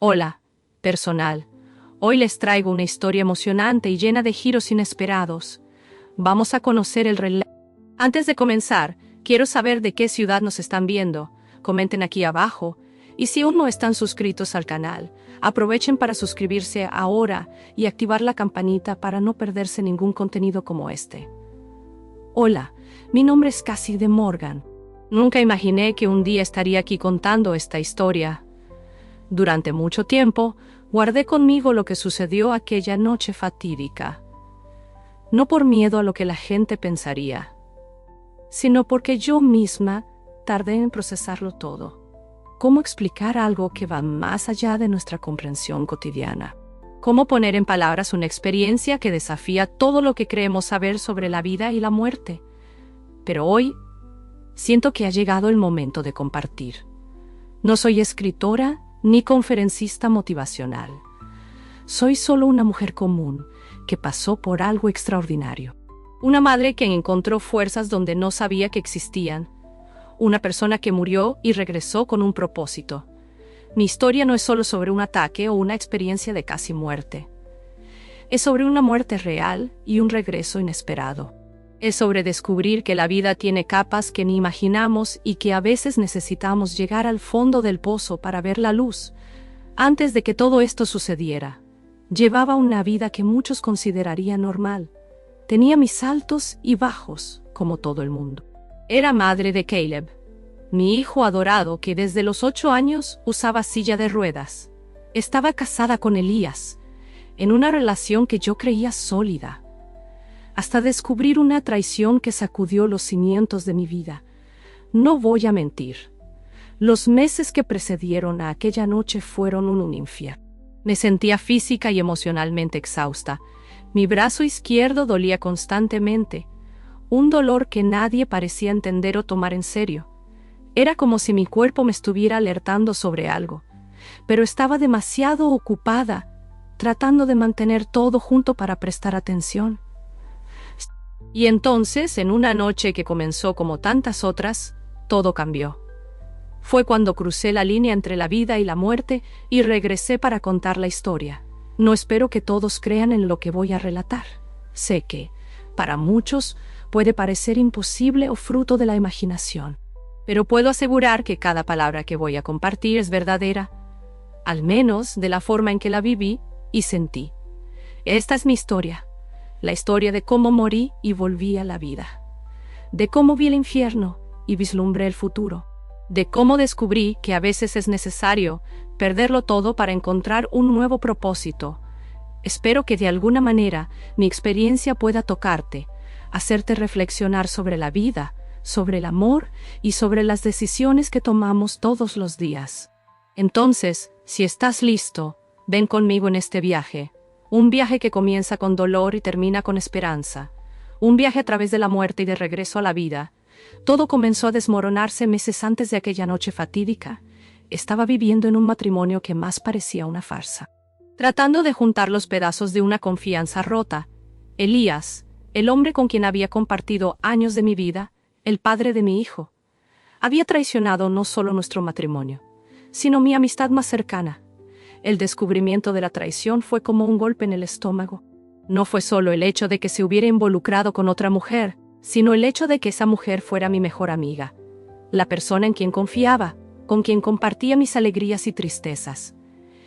Hola, personal. Hoy les traigo una historia emocionante y llena de giros inesperados. Vamos a conocer el relato. Antes de comenzar, quiero saber de qué ciudad nos están viendo. Comenten aquí abajo. Y si aún no están suscritos al canal, aprovechen para suscribirse ahora y activar la campanita para no perderse ningún contenido como este. Hola, mi nombre es Cassie de Morgan. Nunca imaginé que un día estaría aquí contando esta historia. Durante mucho tiempo, guardé conmigo lo que sucedió aquella noche fatídica. No por miedo a lo que la gente pensaría, sino porque yo misma tardé en procesarlo todo. ¿Cómo explicar algo que va más allá de nuestra comprensión cotidiana? ¿Cómo poner en palabras una experiencia que desafía todo lo que creemos saber sobre la vida y la muerte? Pero hoy, siento que ha llegado el momento de compartir. No soy escritora ni conferencista motivacional. Soy solo una mujer común que pasó por algo extraordinario. Una madre que encontró fuerzas donde no sabía que existían. Una persona que murió y regresó con un propósito. Mi historia no es solo sobre un ataque o una experiencia de casi muerte. Es sobre una muerte real y un regreso inesperado. Es sobre descubrir que la vida tiene capas que ni imaginamos y que a veces necesitamos llegar al fondo del pozo para ver la luz. Antes de que todo esto sucediera, llevaba una vida que muchos considerarían normal. Tenía mis altos y bajos, como todo el mundo. Era madre de Caleb, mi hijo adorado que desde los 8 años usaba silla de ruedas. Estaba casada con Elías, en una relación que yo creía sólida, hasta descubrir una traición que sacudió los cimientos de mi vida. No voy a mentir. Los meses que precedieron a aquella noche fueron un infierno. Me sentía física y emocionalmente exhausta. Mi brazo izquierdo dolía constantemente, un dolor que nadie parecía entender o tomar en serio. Era como si mi cuerpo me estuviera alertando sobre algo, pero estaba demasiado ocupada, tratando de mantener todo junto para prestar atención. Y entonces, en una noche que comenzó como tantas otras, todo cambió. Fue cuando crucé la línea entre la vida y la muerte y regresé para contar la historia. No espero que todos crean en lo que voy a relatar. Sé que, para muchos, puede parecer imposible o fruto de la imaginación. Pero puedo asegurar que cada palabra que voy a compartir es verdadera, al menos de la forma en que la viví y sentí. Esta es mi historia. La historia de cómo morí y volví a la vida. De cómo vi el infierno y vislumbré el futuro. De cómo descubrí que a veces es necesario perderlo todo para encontrar un nuevo propósito. Espero que de alguna manera mi experiencia pueda tocarte, hacerte reflexionar sobre la vida, sobre el amor y sobre las decisiones que tomamos todos los días. Entonces, si estás listo, ven conmigo en este viaje. Un viaje que comienza con dolor y termina con esperanza. Un viaje a través de la muerte y de regreso a la vida. Todo comenzó a desmoronarse meses antes de aquella noche fatídica. Estaba viviendo en un matrimonio que más parecía una farsa. Tratando de juntar los pedazos de una confianza rota, Elías, el hombre con quien había compartido años de mi vida, el padre de mi hijo, había traicionado no solo nuestro matrimonio, sino mi amistad más cercana. El descubrimiento de la traición fue como un golpe en el estómago. No fue solo el hecho de que se hubiera involucrado con otra mujer, sino el hecho de que esa mujer fuera mi mejor amiga, la persona en quien confiaba, con quien compartía mis alegrías y tristezas.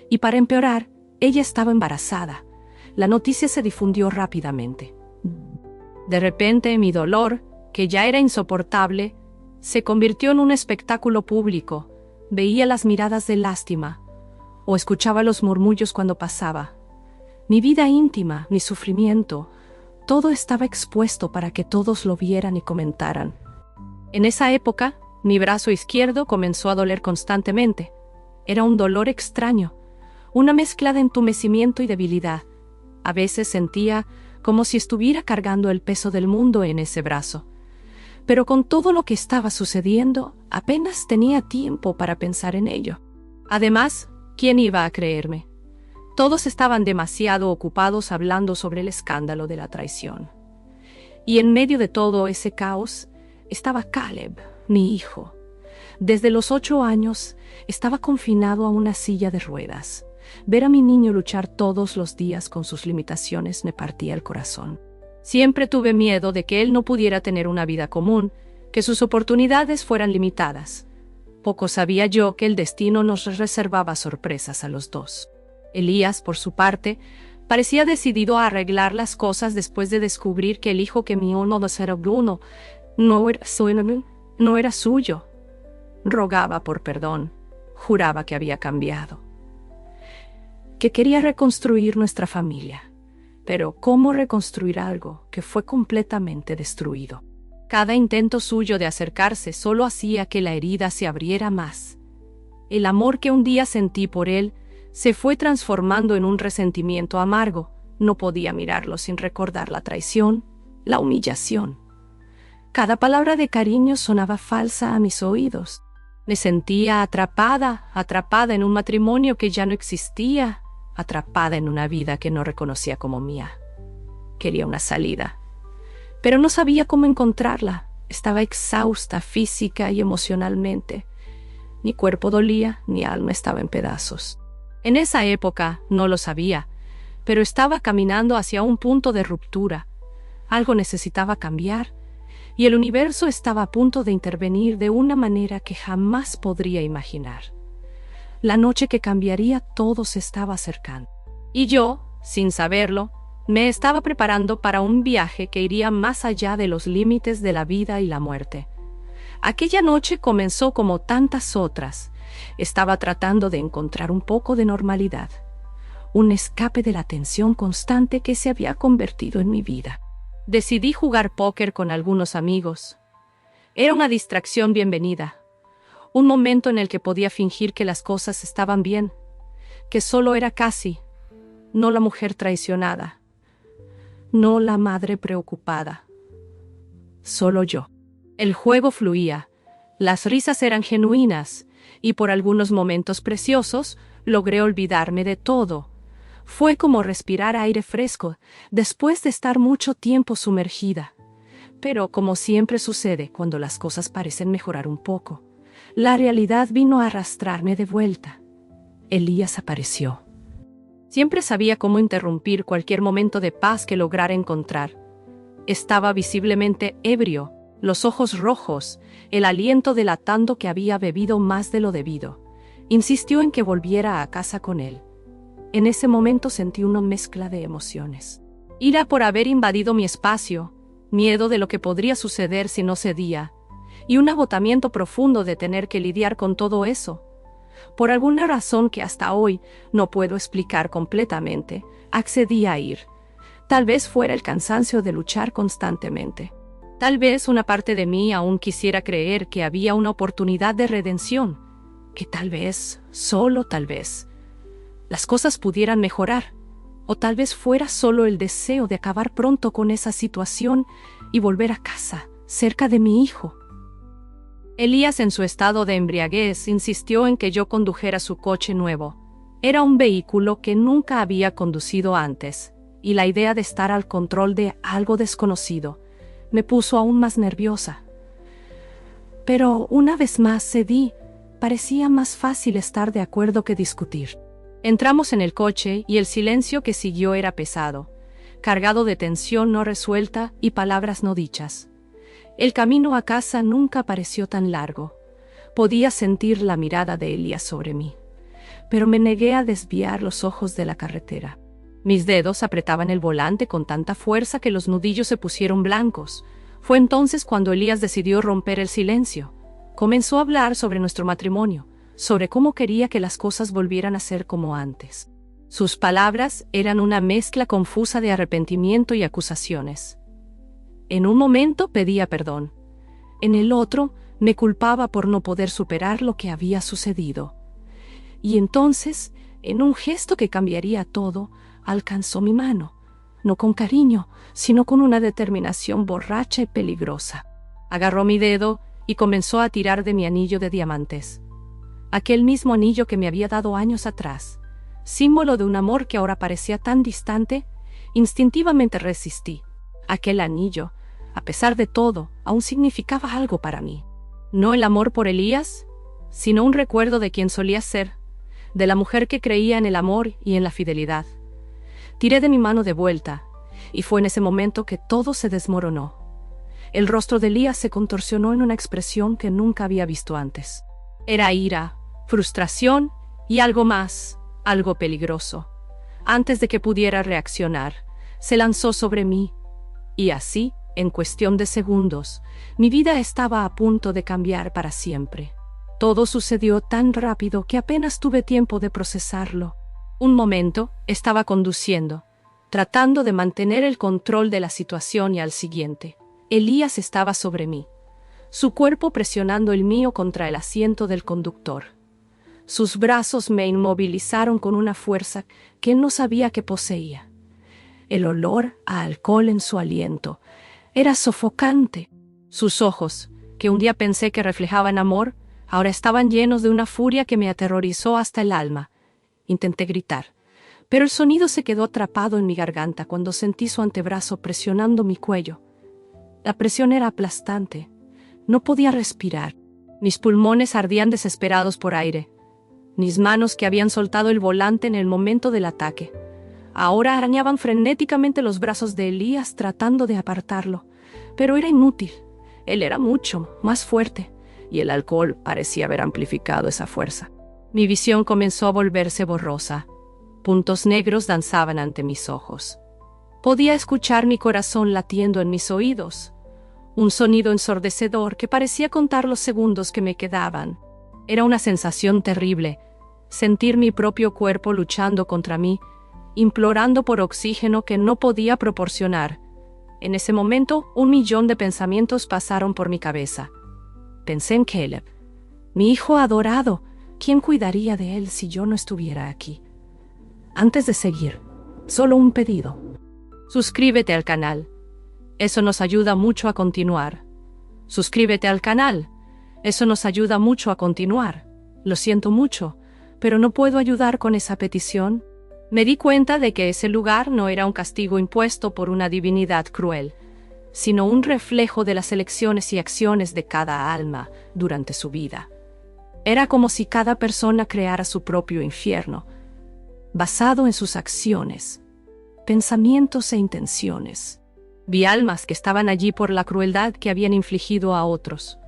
Y para empeorar, ella estaba embarazada. La noticia se difundió rápidamente. De repente, mi dolor, que ya era insoportable, se convirtió en un espectáculo público. Veía las miradas de lástima, o escuchaba los murmullos cuando pasaba. Mi vida íntima, mi sufrimiento, todo estaba expuesto para que todos lo vieran y comentaran. En esa época, mi brazo izquierdo comenzó a doler constantemente. Era un dolor extraño, una mezcla de entumecimiento y debilidad. A veces sentía como si estuviera cargando el peso del mundo en ese brazo. Pero con todo lo que estaba sucediendo, apenas tenía tiempo para pensar en ello. Además, ¿quién iba a creerme? Todos estaban demasiado ocupados hablando sobre el escándalo de la traición. Y en medio de todo ese caos estaba Caleb, mi hijo. Desde los 8 años estaba confinado a una silla de ruedas. Ver a mi niño luchar todos los días con sus limitaciones me partía el corazón. Siempre tuve miedo de que él no pudiera tener una vida común, que sus oportunidades fueran limitadas. Poco sabía yo que el destino nos reservaba sorpresas a los dos. Elías, por su parte, parecía decidido a arreglar las cosas después de descubrir que el hijo que mi uno era Bruno no era suyo. Rogaba por perdón, juraba que había cambiado, que quería reconstruir nuestra familia. Pero ¿cómo reconstruir algo que fue completamente destruido? Cada intento suyo de acercarse solo hacía que la herida se abriera más. El amor que un día sentí por él se fue transformando en un resentimiento amargo. No podía mirarlo sin recordar la traición, la humillación. Cada palabra de cariño sonaba falsa a mis oídos. Me sentía atrapada en un matrimonio que ya no existía, atrapada en una vida que no reconocía como mía. Quería una salida, pero no sabía cómo encontrarla. Estaba exhausta física y emocionalmente. Mi cuerpo dolía, mi alma estaba en pedazos. En esa época no lo sabía, pero estaba caminando hacia un punto de ruptura. Algo necesitaba cambiar, y el universo estaba a punto de intervenir de una manera que jamás podría imaginar. La noche que cambiaría todo se estaba acercando. Y yo, sin saberlo, me estaba preparando para un viaje que iría más allá de los límites de la vida y la muerte. Aquella noche comenzó como tantas otras. Estaba tratando de encontrar un poco de normalidad, un escape de la tensión constante que se había convertido en mi vida. Decidí jugar póker con algunos amigos. Era una distracción bienvenida. Un momento en el que podía fingir que las cosas estaban bien, que solo era Cassie, no la mujer traicionada, no la madre preocupada, solo yo. El juego fluía, las risas eran genuinas, y por algunos momentos preciosos logré olvidarme de todo. Fue como respirar aire fresco después de estar mucho tiempo sumergida. Pero como siempre sucede cuando las cosas parecen mejorar un poco, la realidad vino a arrastrarme de vuelta. Elías apareció. Siempre sabía cómo interrumpir cualquier momento de paz que lograra encontrar. Estaba visiblemente ebrio, los ojos rojos, el aliento delatando que había bebido más de lo debido. Insistió en que volviera a casa con él. En ese momento sentí una mezcla de emociones. Ira por haber invadido mi espacio, miedo de lo que podría suceder si no cedía, y un agotamiento profundo de tener que lidiar con todo eso. Por alguna razón que hasta hoy no puedo explicar completamente, accedí a ir. Tal vez fuera el cansancio de luchar constantemente. Tal vez una parte de mí aún quisiera creer que había una oportunidad de redención, que tal vez, solo tal vez, las cosas pudieran mejorar, o tal vez fuera solo el deseo de acabar pronto con esa situación y volver a casa, cerca de mi hijo. Elías, en su estado de embriaguez, insistió en que yo condujera su coche nuevo. Era un vehículo que nunca había conducido antes, y la idea de estar al control de algo desconocido me puso aún más nerviosa. Pero una vez más cedí. Parecía más fácil estar de acuerdo que discutir. Entramos en el coche y el silencio que siguió era pesado, cargado de tensión no resuelta y palabras no dichas. El camino a casa nunca pareció tan largo. Podía sentir la mirada de Elías sobre mí, pero me negué a desviar los ojos de la carretera. Mis dedos apretaban el volante con tanta fuerza que los nudillos se pusieron blancos. Fue entonces cuando Elías decidió romper el silencio. Comenzó a hablar sobre nuestro matrimonio, sobre cómo quería que las cosas volvieran a ser como antes. Sus palabras eran una mezcla confusa de arrepentimiento y acusaciones. En un momento pedía perdón. En el otro, me culpaba por no poder superar lo que había sucedido. Y entonces, en un gesto que cambiaría todo, alcanzó mi mano, no con cariño, sino con una determinación borracha y peligrosa. Agarró mi dedo y comenzó a tirar de mi anillo de diamantes. Aquel mismo anillo que me había dado años atrás, símbolo de un amor que ahora parecía tan distante. Instintivamente resistí. Aquel anillo, a pesar de todo, aún significaba algo para mí. No el amor por Elías, sino un recuerdo de quien solía ser, de la mujer que creía en el amor y en la fidelidad. Tiré de mi mano de vuelta, y fue en ese momento que todo se desmoronó. El rostro de Elías se contorsionó en una expresión que nunca había visto antes. Era ira, frustración y algo más, algo peligroso. Antes de que pudiera reaccionar, se lanzó sobre mí, y así, en cuestión de segundos, mi vida estaba a punto de cambiar para siempre. Todo sucedió tan rápido que apenas tuve tiempo de procesarlo. Un momento, estaba conduciendo, tratando de mantener el control de la situación, y al siguiente, Elías estaba sobre mí, su cuerpo presionando el mío contra el asiento del conductor. Sus brazos me inmovilizaron con una fuerza que no sabía que poseía. El olor a alcohol en su aliento era sofocante. Sus ojos, que un día pensé que reflejaban amor, ahora estaban llenos de una furia que me aterrorizó hasta el alma. Intenté gritar, pero el sonido se quedó atrapado en mi garganta cuando sentí su antebrazo presionando mi cuello. La presión era aplastante. No podía respirar. Mis pulmones ardían desesperados por aire. Mis manos, que habían soltado el volante en el momento del ataque, ahora arañaban frenéticamente los brazos de Elías tratando de apartarlo. Pero era inútil. Él era mucho más fuerte, y el alcohol parecía haber amplificado esa fuerza. Mi visión comenzó a volverse borrosa. Puntos negros danzaban ante mis ojos. Podía escuchar mi corazón latiendo en mis oídos. Un sonido ensordecedor que parecía contar los segundos que me quedaban. Era una sensación terrible, sentir mi propio cuerpo luchando contra mí, implorando por oxígeno que no podía proporcionar. En ese momento, 1.000.000 de pensamientos pasaron por mi cabeza. Pensé en Caleb, mi hijo adorado. ¿Quién cuidaría de él si yo no estuviera aquí? Antes de seguir, solo un pedido. Suscríbete al canal. Eso nos ayuda mucho a continuar. Suscríbete al canal. Eso nos ayuda mucho a continuar. Lo siento mucho, pero no puedo ayudar con esa petición. Me di cuenta de que ese lugar no era un castigo impuesto por una divinidad cruel, sino un reflejo de las elecciones y acciones de cada alma durante su vida. Era como si cada persona creara su propio infierno, basado en sus acciones, pensamientos e intenciones. Vi almas que estaban allí por la crueldad que habían infligido a otros.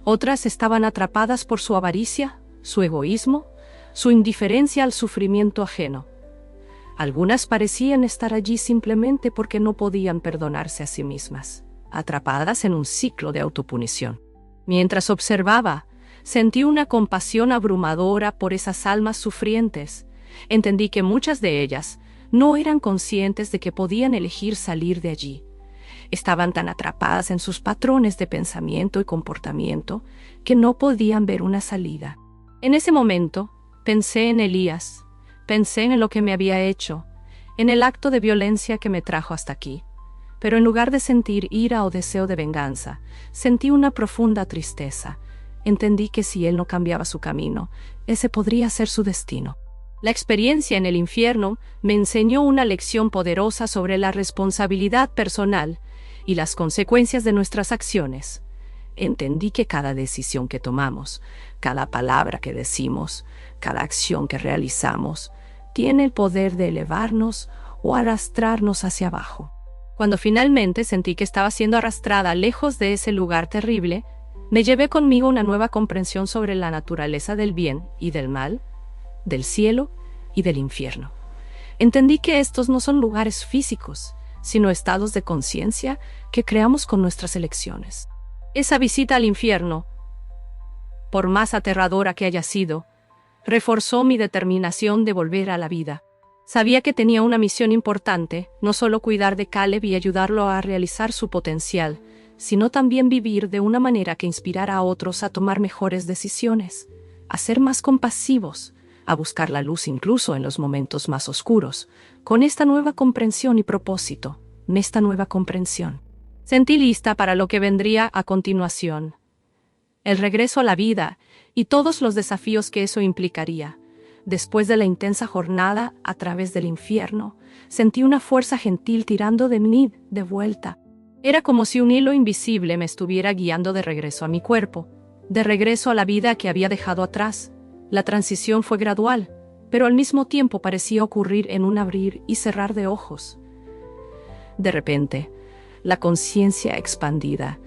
Otras estaban atrapadas por su avaricia, su egoísmo, su indiferencia al sufrimiento ajeno. Algunas parecían estar allí simplemente porque no podían perdonarse a sí mismas, atrapadas en un ciclo de autopunición. Mientras observaba, sentí una compasión abrumadora por esas almas sufrientes. Entendí que muchas de ellas no eran conscientes de que podían elegir salir de allí. Estaban tan atrapadas en sus patrones de pensamiento y comportamiento que no podían ver una salida. En ese momento, pensé en Elías, pensé en lo que me había hecho, en el acto de violencia que me trajo hasta aquí. Pero en lugar de sentir ira o deseo de venganza, sentí una profunda tristeza. Entendí que si él no cambiaba su camino, ese podría ser su destino. La experiencia en el infierno me enseñó una lección poderosa sobre la responsabilidad personal y las consecuencias de nuestras acciones. Entendí que cada decisión que tomamos, cada palabra que decimos, cada acción que realizamos, tiene el poder de elevarnos o arrastrarnos hacia abajo. Cuando finalmente sentí que estaba siendo arrastrada lejos de ese lugar terrible, me llevé conmigo una nueva comprensión sobre la naturaleza del bien y del mal, del cielo y del infierno. Entendí que estos no son lugares físicos, sino estados de conciencia que creamos con nuestras elecciones. Esa visita al infierno, por más aterradora que haya sido, reforzó mi determinación de volver a la vida. Sabía que tenía una misión importante, no solo cuidar de Caleb y ayudarlo a realizar su potencial, sino también vivir de una manera que inspirara a otros a tomar mejores decisiones, a ser más compasivos, a buscar la luz incluso en los momentos más oscuros. Con esta nueva comprensión y propósito, esta nueva comprensión, sentí lista para lo que vendría a continuación. El regreso a la vida y todos los desafíos que eso implicaría. Después de la intensa jornada a través del infierno, sentí una fuerza gentil tirando de mí de vuelta. Era como si un hilo invisible me estuviera guiando de regreso a mi cuerpo, de regreso a la vida que había dejado atrás. La transición fue gradual, pero al mismo tiempo parecía ocurrir en un abrir y cerrar de ojos. De repente, la conciencia expandida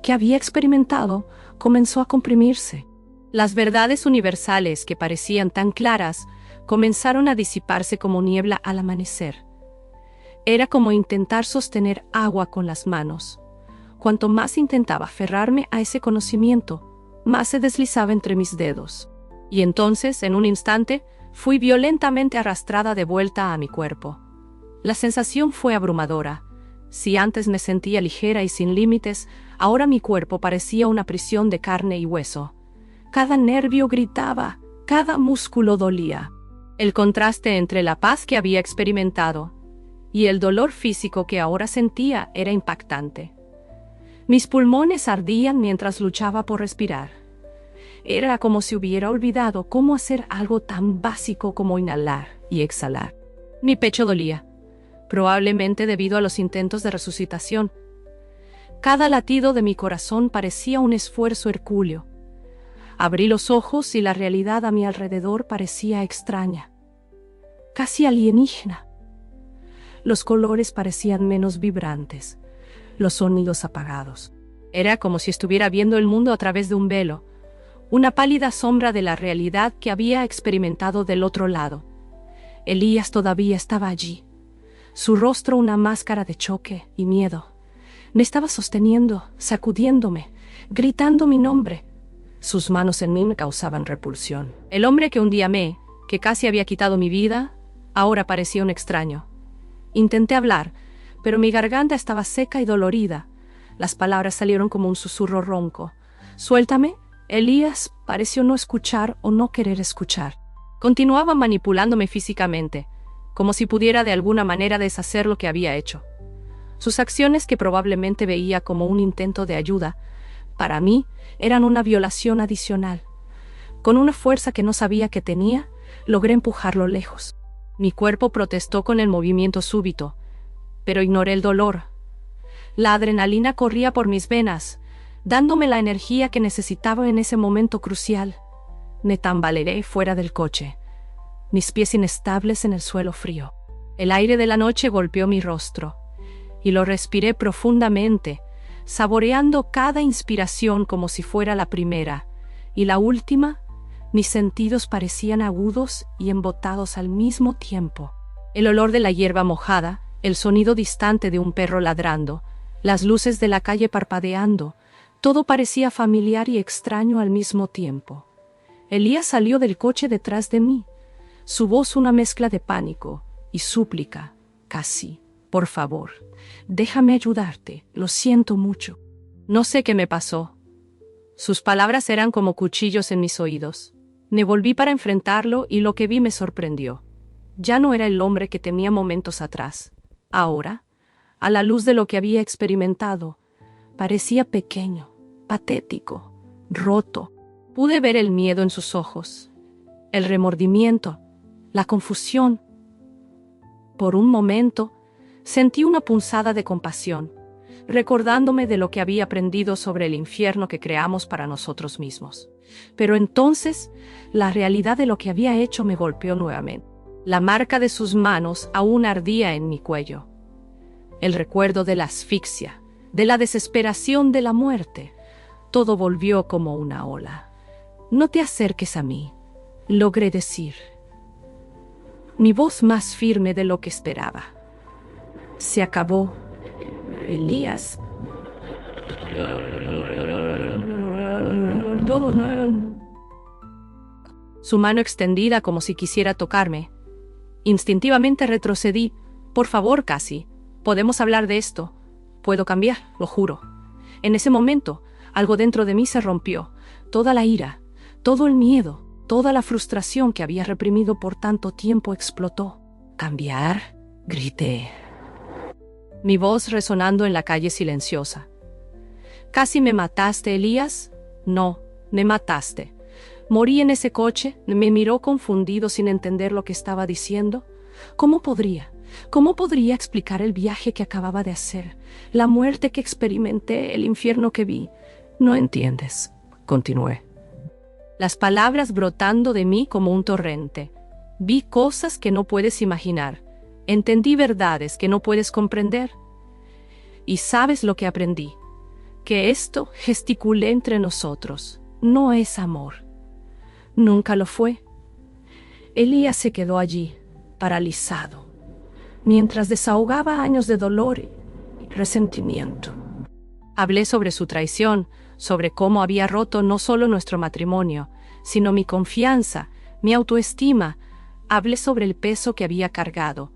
que había experimentado comenzó a comprimirse. Las verdades universales que parecían tan claras comenzaron a disiparse como niebla al amanecer. Era como intentar sostener agua con las manos. Cuanto más intentaba aferrarme a ese conocimiento, más se deslizaba entre mis dedos. Y entonces, en un instante, fui violentamente arrastrada de vuelta a mi cuerpo. La sensación fue abrumadora. Si antes me sentía ligera y sin límites, ahora mi cuerpo parecía una prisión de carne y hueso. Cada nervio gritaba, cada músculo dolía. El contraste entre la paz que había experimentado y el dolor físico que ahora sentía era impactante. Mis pulmones ardían mientras luchaba por respirar. Era como si hubiera olvidado cómo hacer algo tan básico como inhalar y exhalar. Mi pecho dolía, probablemente debido a los intentos de resucitación. Cada latido de mi corazón parecía un esfuerzo hercúleo. Abrí los ojos y la realidad a mi alrededor parecía extraña, casi alienígena. Los colores parecían menos vibrantes, los sonidos apagados. Era como si estuviera viendo el mundo a través de un velo, una pálida sombra de la realidad que había experimentado del otro lado. Elías todavía estaba allí, su rostro una máscara de choque y miedo. Me estaba sosteniendo, sacudiéndome, gritando mi nombre. Sus manos en mí me causaban repulsión. El hombre que un día amé, que casi había quitado mi vida, ahora parecía un extraño. Intenté hablar, pero mi garganta estaba seca y dolorida. Las palabras salieron como un susurro ronco. «Suéltame». Elías pareció no escuchar o no querer escuchar. Continuaba manipulándome físicamente, como si pudiera de alguna manera deshacer lo que había hecho. Sus acciones, que probablemente veía como un intento de ayuda, para mí eran una violación adicional. Con una fuerza que no sabía que tenía, logré empujarlo lejos. Mi cuerpo protestó con el movimiento súbito, pero ignoré el dolor. La adrenalina corría por mis venas, dándome la energía que necesitaba en ese momento crucial. Me tambaleé fuera del coche, mis pies inestables en el suelo frío. El aire de la noche golpeó mi rostro, y lo respiré profundamente, saboreando cada inspiración como si fuera la primera, y la última. Mis sentidos parecían agudos y embotados al mismo tiempo. El olor de la hierba mojada, el sonido distante de un perro ladrando, las luces de la calle parpadeando, todo parecía familiar y extraño al mismo tiempo. Elías salió del coche detrás de mí, su voz una mezcla de pánico y súplica, casi. «Por favor, déjame ayudarte, lo siento mucho». No sé qué me pasó. Sus palabras eran como cuchillos en mis oídos. Me volví para enfrentarlo y lo que vi me sorprendió. Ya no era el hombre que temía momentos atrás. Ahora, a la luz de lo que había experimentado, parecía pequeño, patético, roto. Pude ver el miedo en sus ojos, el remordimiento, la confusión. Por un momento, sentí una punzada de compasión, recordándome de lo que había aprendido sobre el infierno que creamos para nosotros mismos. Pero entonces, la realidad de lo que había hecho me golpeó nuevamente. La marca de sus manos aún ardía en mi cuello. El recuerdo de la asfixia, de la desesperación de la muerte, todo volvió como una ola. «No te acerques a mí», logré decir. Mi voz más firme de lo que esperaba. «Se acabó, Elías». Su mano extendida como si quisiera tocarme. Instintivamente retrocedí. «Por favor, Cassie, podemos hablar de esto. Puedo cambiar, lo juro». En ese momento, algo dentro de mí se rompió. Toda la ira, todo el miedo, toda la frustración que había reprimido por tanto tiempo explotó. «¿Cambiar?», grité. Mi voz resonando en la calle silenciosa. «¿Casi me mataste, Elías?» «No, me mataste. Morí en ese coche». Me miró confundido sin entender lo que estaba diciendo. ¿Cómo podría explicar el viaje que acababa de hacer, la muerte que experimenté, el infierno que vi? «No entiendes», continué. Las palabras brotando de mí como un torrente. Vi cosas que no puedes imaginar. Entendí verdades que no puedes comprender. ¿Y sabes lo que aprendí? Que esto, gesticulé entre nosotros, no es amor. Nunca lo fue. Elías se quedó allí, paralizado, mientras desahogaba años de dolor y resentimiento. Hablé sobre su traición, sobre cómo había roto no solo nuestro matrimonio, sino mi confianza, mi autoestima. Hablé sobre el peso que había cargado,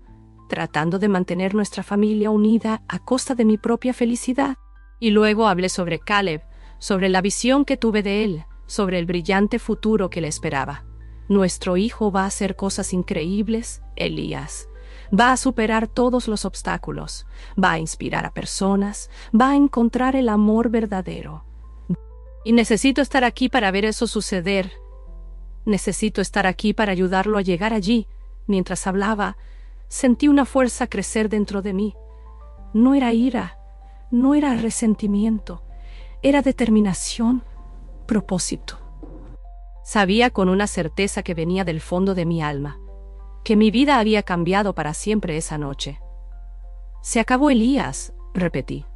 tratando de mantener nuestra familia unida a costa de mi propia felicidad. Y luego hablé sobre Caleb, sobre la visión que tuve de él, sobre el brillante futuro que le esperaba. Nuestro hijo va a hacer cosas increíbles, Elías. Va a superar todos los obstáculos, va a inspirar a personas, va a encontrar el amor verdadero. Y necesito estar aquí para ver eso suceder. Necesito estar aquí para ayudarlo a llegar allí. Mientras hablaba, sentí una fuerza crecer dentro de mí. No era ira, no era resentimiento, era determinación, propósito. Sabía con una certeza que venía del fondo de mi alma, que mi vida había cambiado para siempre esa noche. Se acabó, Elías, repetí.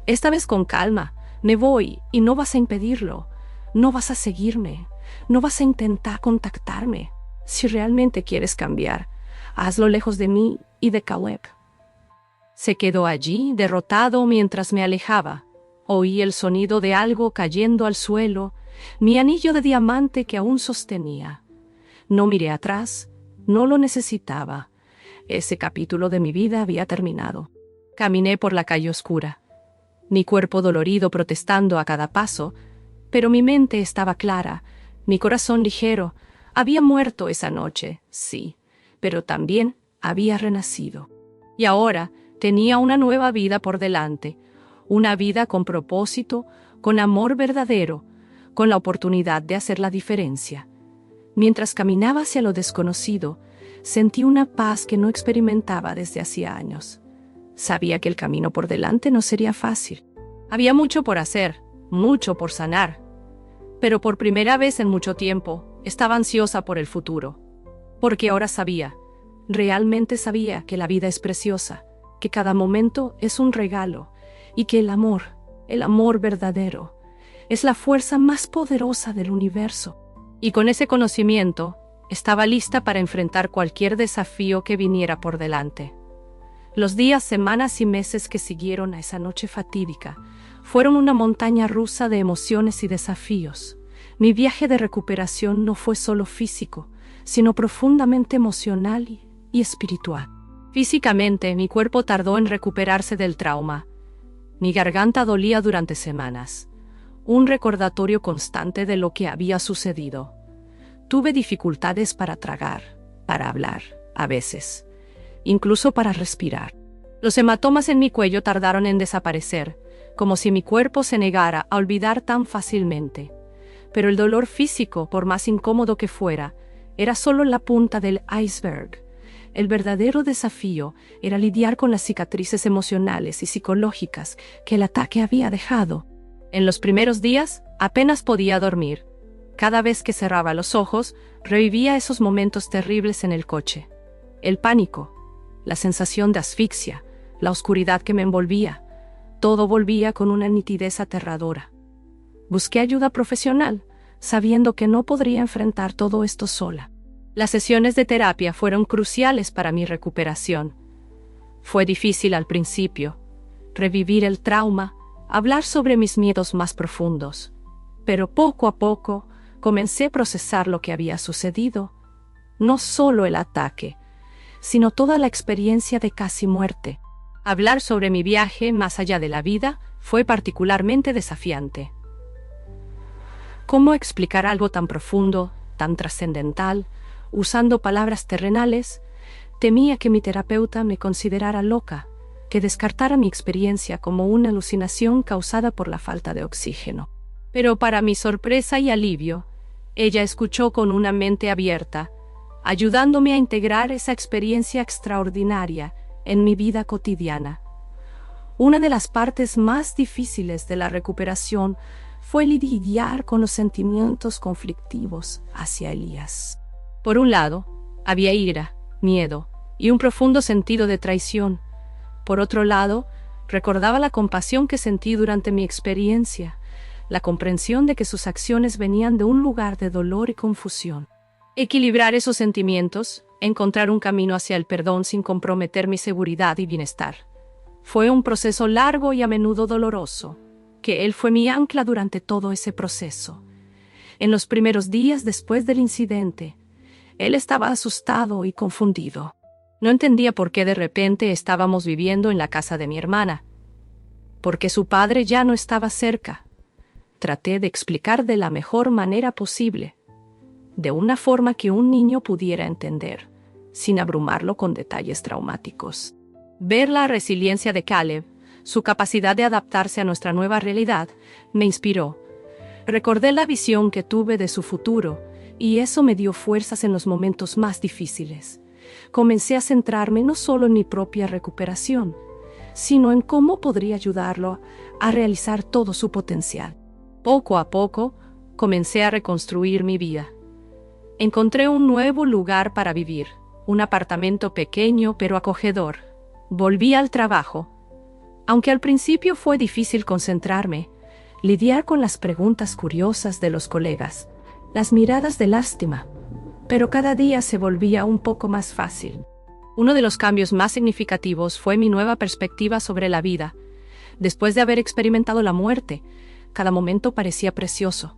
Esta vez con calma, me voy y no vas a impedirlo, no vas a seguirme, no vas a intentar contactarme. Si realmente quieres cambiar, hazlo lejos de mí y de Caleb. Se quedó allí, derrotado, mientras me alejaba. Oí el sonido de algo cayendo al suelo, mi anillo de diamante que aún sostenía. No miré atrás, no lo necesitaba. Ese capítulo de mi vida había terminado. Caminé por la calle oscura, mi cuerpo dolorido protestando a cada paso, pero mi mente estaba clara, mi corazón ligero. Había muerto esa noche, sí, pero también había renacido. Y ahora tenía una nueva vida por delante, una vida con propósito, con amor verdadero, con la oportunidad de hacer la diferencia. Mientras caminaba hacia lo desconocido, sentí una paz que no experimentaba desde hacía años. Sabía que el camino por delante no sería fácil. Había mucho por hacer, mucho por sanar. Pero por primera vez en mucho tiempo, estaba ansiosa por el futuro. Porque ahora sabía, realmente sabía que la vida es preciosa, que cada momento es un regalo, y que el amor verdadero, es la fuerza más poderosa del universo. Y con ese conocimiento, estaba lista para enfrentar cualquier desafío que viniera por delante. Los días, semanas y meses que siguieron a esa noche fatídica fueron una montaña rusa de emociones y desafíos. Mi viaje de recuperación no fue solo físico, sino profundamente emocional y espiritual. Físicamente, mi cuerpo tardó en recuperarse del trauma. Mi garganta dolía durante semanas, un recordatorio constante de lo que había sucedido. Tuve dificultades para tragar, para hablar, a veces, incluso para respirar. Los hematomas en mi cuello tardaron en desaparecer, como si mi cuerpo se negara a olvidar tan fácilmente. Pero el dolor físico, por más incómodo que fuera, era solo la punta del iceberg. El verdadero desafío era lidiar con las cicatrices emocionales y psicológicas que el ataque había dejado. En los primeros días, apenas podía dormir. Cada vez que cerraba los ojos, revivía esos momentos terribles en el coche. El pánico, la sensación de asfixia, la oscuridad que me envolvía, todo volvía con una nitidez aterradora. Busqué ayuda profesional, sabiendo que no podría enfrentar todo esto sola. Las sesiones de terapia fueron cruciales para mi recuperación. Fue difícil al principio, revivir el trauma, hablar sobre mis miedos más profundos. Pero poco a poco comencé a procesar lo que había sucedido. No solo el ataque, sino toda la experiencia de casi muerte. Hablar sobre mi viaje más allá de la vida fue particularmente desafiante. ¿Cómo explicar algo tan profundo, tan trascendental, usando palabras terrenales? Temía que mi terapeuta me considerara loca, que descartara mi experiencia como una alucinación causada por la falta de oxígeno. Pero para mi sorpresa y alivio, ella escuchó con una mente abierta, ayudándome a integrar esa experiencia extraordinaria en mi vida cotidiana. Una de las partes más difíciles de la recuperación fue lidiar con los sentimientos conflictivos hacia Elías. Por un lado, había ira, miedo y un profundo sentido de traición. Por otro lado, recordaba la compasión que sentí durante mi experiencia, la comprensión de que sus acciones venían de un lugar de dolor y confusión. Equilibrar esos sentimientos, encontrar un camino hacia el perdón sin comprometer mi seguridad y bienestar. Fue un proceso largo y a menudo doloroso, que él fue mi ancla durante todo ese proceso. En los primeros días después del incidente, él estaba asustado y confundido. No entendía por qué de repente estábamos viviendo en la casa de mi hermana, porque su padre ya no estaba cerca. Traté de explicar de la mejor manera posible, de una forma que un niño pudiera entender, sin abrumarlo con detalles traumáticos. Ver la resiliencia de Caleb, su capacidad de adaptarse a nuestra nueva realidad, me inspiró. Recordé la visión que tuve de su futuro, y eso me dio fuerzas en los momentos más difíciles. Comencé a centrarme no solo en mi propia recuperación, sino en cómo podría ayudarlo a realizar todo su potencial. Poco a poco, comencé a reconstruir mi vida. Encontré un nuevo lugar para vivir, un apartamento pequeño pero acogedor. Volví al trabajo. Aunque al principio fue difícil concentrarme, lidiar con las preguntas curiosas de los colegas, las miradas de lástima, pero cada día se volvía un poco más fácil. Uno de los cambios más significativos fue mi nueva perspectiva sobre la vida. Después de haber experimentado la muerte, cada momento parecía precioso.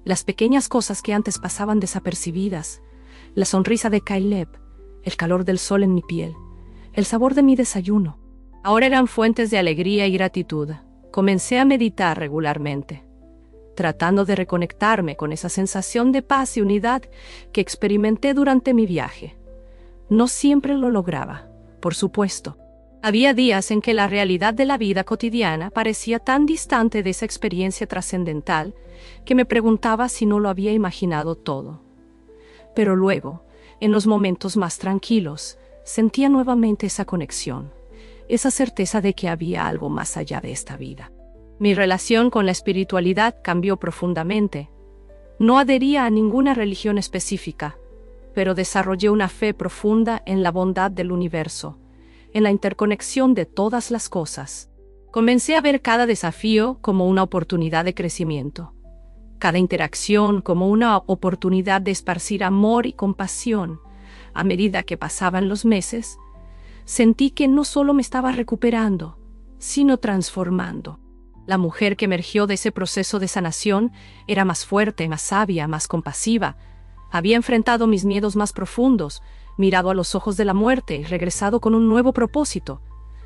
Las pequeñas cosas que antes pasaban desapercibidas, la sonrisa de Caleb, el calor del sol en mi piel, el sabor de mi desayuno, ahora eran fuentes de alegría y gratitud. Comencé a meditar regularmente, tratando de reconectarme con esa sensación de paz y unidad que experimenté durante mi viaje. No siempre lo lograba, por supuesto. Había días en que la realidad de la vida cotidiana parecía tan distante de esa experiencia trascendental que me preguntaba si no lo había imaginado todo. Pero luego, en los momentos más tranquilos, sentía nuevamente esa conexión, esa certeza de que había algo más allá de esta vida. Mi relación con la espiritualidad cambió profundamente. No adhería a ninguna religión específica, pero desarrollé una fe profunda en la bondad del universo, en la interconexión de todas las cosas. Comencé a ver cada desafío como una oportunidad de crecimiento, cada interacción como una oportunidad de esparcir amor y compasión. A medida que pasaban los meses, sentí que no solo me estaba recuperando, sino transformando. La mujer que emergió de ese proceso de sanación era más fuerte, más sabia, más compasiva. Había enfrentado mis miedos más profundos, mirado a los ojos de la muerte y regresado con un nuevo propósito.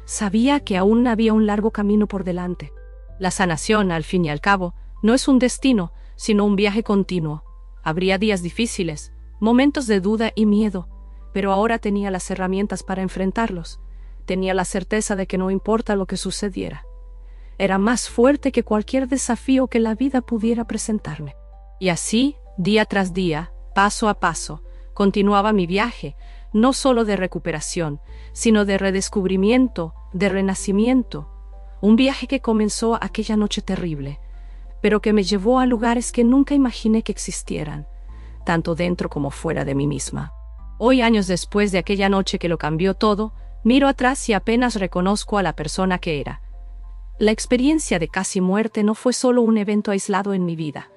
Sabía que aún había un largo camino por delante. La sanación, al fin y al cabo, no es un destino, sino un viaje continuo. Habría días difíciles, momentos de duda y miedo, pero ahora tenía las herramientas para enfrentarlos. Tenía la certeza de que no importa lo que sucediera. Era más fuerte que cualquier desafío que la vida pudiera presentarme. Y así, día tras día, paso a paso, continuaba mi viaje, no solo de recuperación, sino de redescubrimiento, de renacimiento. Un viaje que comenzó aquella noche terrible, pero que me llevó a lugares que nunca imaginé que existieran, tanto dentro como fuera de mí misma. Hoy, años después de aquella noche que lo cambió todo, miro atrás y apenas reconozco a la persona que era. La experiencia de casi muerte no fue solo un evento aislado en mi vida.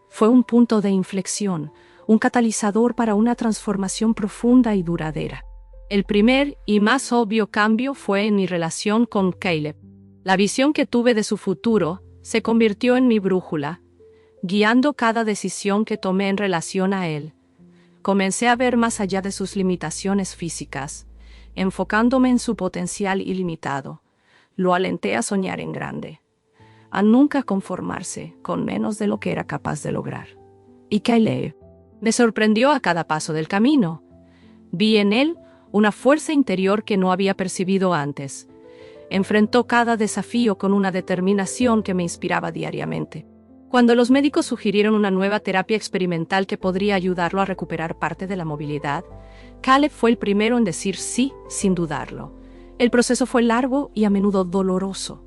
Fue un punto de inflexión, un catalizador para una transformación profunda y duradera. El primer y más obvio cambio fue en mi relación con Caleb. La visión que tuve de su futuro se convirtió en mi brújula, guiando cada decisión que tomé en relación a él. Comencé a ver más allá de sus limitaciones físicas, enfocándome en su potencial ilimitado. Lo alenté a soñar en grande, a nunca conformarse con menos de lo que era capaz de lograr. Y Caleb me sorprendió a cada paso del camino. Vi en él una fuerza interior que no había percibido antes. Enfrentó cada desafío con una determinación que me inspiraba diariamente. Cuando los médicos sugirieron una nueva terapia experimental que podría ayudarlo a recuperar parte de la movilidad, Caleb fue el primero en decir sí, sin dudarlo. El proceso fue largo y a menudo doloroso.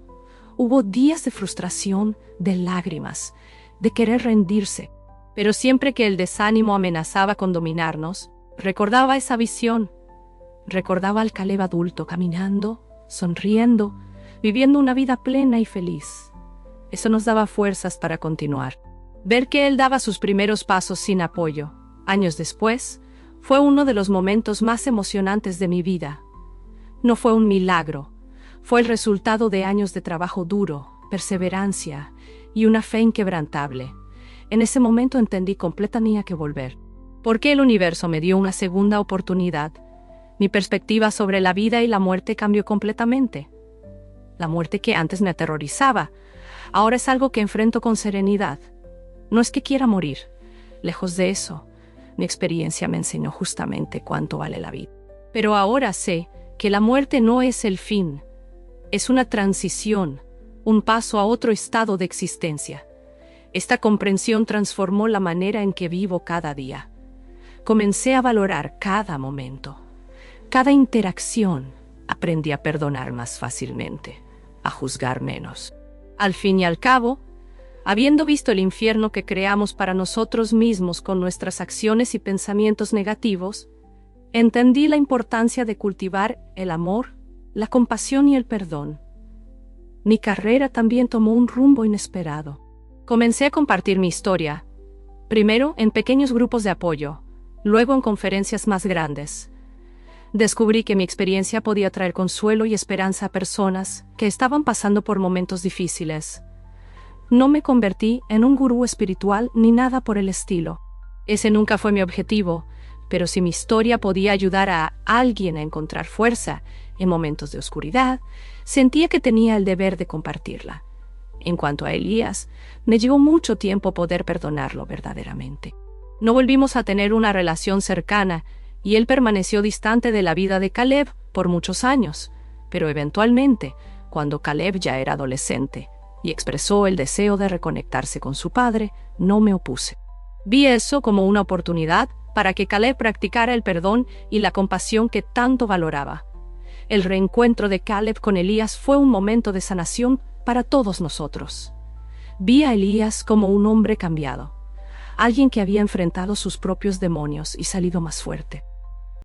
Hubo días de frustración, de lágrimas, de querer rendirse. Pero siempre que el desánimo amenazaba con dominarnos, recordaba esa visión. Recordaba al Caleb adulto caminando, sonriendo, viviendo una vida plena y feliz. Eso nos daba fuerzas para continuar. Ver que él daba sus primeros pasos sin apoyo, años después, fue uno de los momentos más emocionantes de mi vida. No fue un milagro, fue el resultado de años de trabajo duro, perseverancia y una fe inquebrantable. En ese momento entendí completamente que tenía que volver. Porque el universo me dio una segunda oportunidad. Mi perspectiva sobre la vida y la muerte cambió completamente. La muerte que antes me aterrorizaba, ahora es algo que enfrento con serenidad. No es que quiera morir, lejos de eso. Mi experiencia me enseñó justamente cuánto vale la vida. Pero ahora sé que la muerte no es el fin, es una transición, un paso a otro estado de existencia. Esta comprensión transformó la manera en que vivo cada día. Comencé a valorar cada momento, cada interacción. Aprendí a perdonar más fácilmente, a juzgar menos. Al fin y al cabo, habiendo visto el infierno que creamos para nosotros mismos con nuestras acciones y pensamientos negativos, entendí la importancia de cultivar el amor, la compasión y el perdón. Mi carrera también tomó un rumbo inesperado. Comencé a compartir mi historia, primero en pequeños grupos de apoyo, luego en conferencias más grandes. Descubrí que mi experiencia podía traer consuelo y esperanza a personas que estaban pasando por momentos difíciles. No me convertí en un gurú espiritual ni nada por el estilo. Ese nunca fue mi objetivo, pero si mi historia podía ayudar a alguien a encontrar fuerza en momentos de oscuridad, sentía que tenía el deber de compartirla. En cuanto a Elías, me llevó mucho tiempo poder perdonarlo verdaderamente. No volvimos a tener una relación cercana y él permaneció distante de la vida de Caleb por muchos años, pero eventualmente, cuando Caleb ya era adolescente y expresó el deseo de reconectarse con su padre, no me opuse. Vi eso como una oportunidad para que Caleb practicara el perdón y la compasión que tanto valoraba. El reencuentro de Caleb con Elías fue un momento de sanación para todos nosotros. Vi a Elías como un hombre cambiado, alguien que había enfrentado sus propios demonios y salido más fuerte.